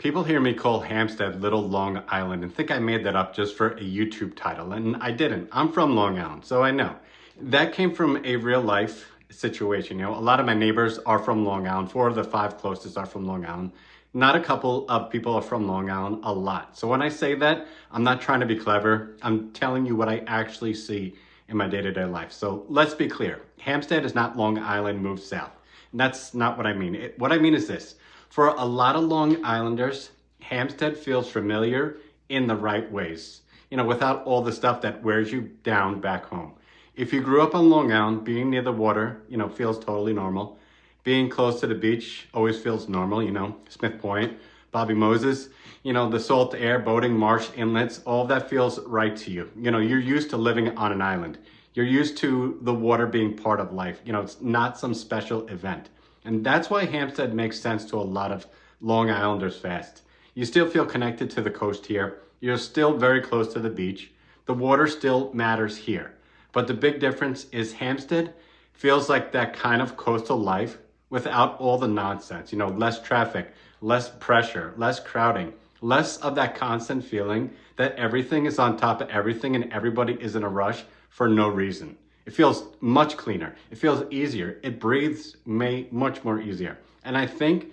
People hear me call Hampstead Little Long Island and think I made that up just for a YouTube title, and I didn't. I'm from Long Island, so I know. That came from a real life situation. A lot of my neighbors are from Long Island. 4 of the 5 closest are from Long Island. Not a couple of people are from Long Island, a lot. So when I say that, I'm not trying to be clever. I'm telling you what I actually see in my day-to-day life. So let's be clear. Hampstead is not Long Island moved south. And that's not what I mean. What I mean is this. For a lot of Long Islanders, Hampstead feels familiar in the right ways, without all the stuff that wears you down back home. If you grew up on Long Island, being near the water, feels totally normal. Being close to the beach always feels normal, Smith Point, Bobby Moses, the salt air, boating, marsh inlets, all of that feels right to you. You're used to living on an island. You're used to the water being part of life. It's not some special event. And that's why Hampstead makes sense to a lot of Long Islanders fast. You still feel connected to the coast here. You're still very close to the beach. The water still matters here. But the big difference is Hampstead feels like that kind of coastal life without all the nonsense. Less traffic, less pressure, less crowding, less of that constant feeling that everything is on top of everything and everybody is in a rush for no reason. It feels much cleaner. It feels easier. It breathes much more easier. And I think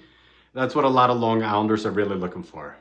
that's what a lot of Long Islanders are really looking for.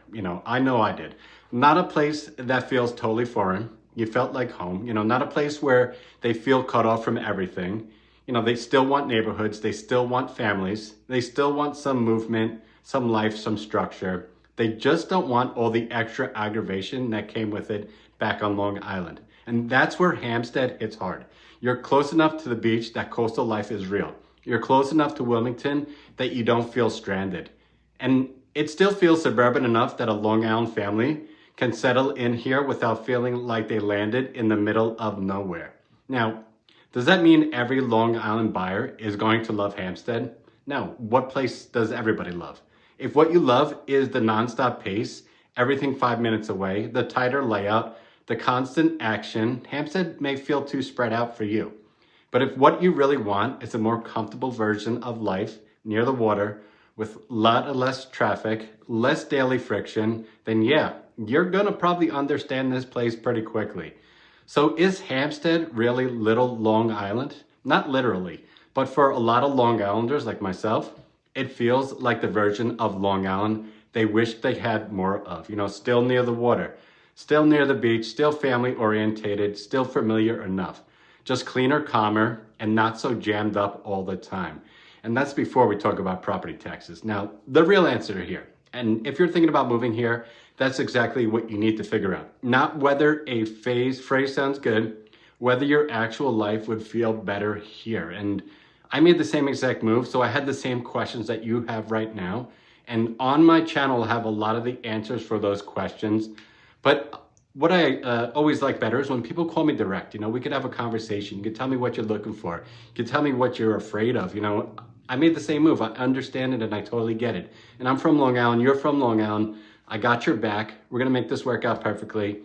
I know I did. Not a place that feels totally foreign. You felt like home. Not a place where they feel cut off from everything. They still want neighborhoods. They still want families. They still want some movement, some life, some structure. They just don't want all the extra aggravation that came with it back on Long Island. And that's where Hampstead hits hard. You're close enough to the beach that coastal life is real. You're close enough to Wilmington that you don't feel stranded. And it still feels suburban enough that a Long Island family can settle in here without feeling like they landed in the middle of nowhere. Now, does that mean every Long Island buyer is going to love Hampstead? No. What place does everybody love? If what you love is the nonstop pace, everything 5 minutes away, the tighter layout, the constant action, Hampstead may feel too spread out for you. But if what you really want is a more comfortable version of life near the water with a lot less traffic, less daily friction, then yeah, you're gonna probably understand this place pretty quickly. So is Hampstead really Little Long Island? Not literally, but for a lot of Long Islanders like myself, it feels like the version of Long Island they wish they had more of. Still near the water, still near the beach, still family orientated, still familiar enough. Just cleaner, calmer, and not so jammed up all the time. And that's before we talk about property taxes. Now, the real answer here, and if you're thinking about moving here, that's exactly what you need to figure out. Not whether a phrase sounds good, whether your actual life would feel better here. And I made the same exact move, so I had the same questions that you have right now. And on my channel, I have a lot of the answers for those questions. But what I always like better is when people call me direct. We could have a conversation. You could tell me what you're looking for. You could tell me what you're afraid of. I made the same move. I understand it and I totally get it. And I'm from Long Island. You're from Long Island. I got your back. We're going to make this work out perfectly.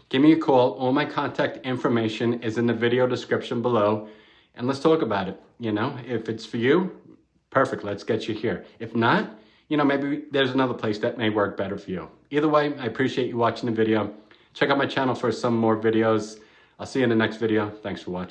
Give me a call. All my contact information is in the video description below. And let's talk about it. If it's for you, perfect. Let's get you here. If not, maybe there's another place that may work better for you. Either way, I appreciate you watching the video. Check out my channel for some more videos. I'll see you in the next video. Thanks for watching.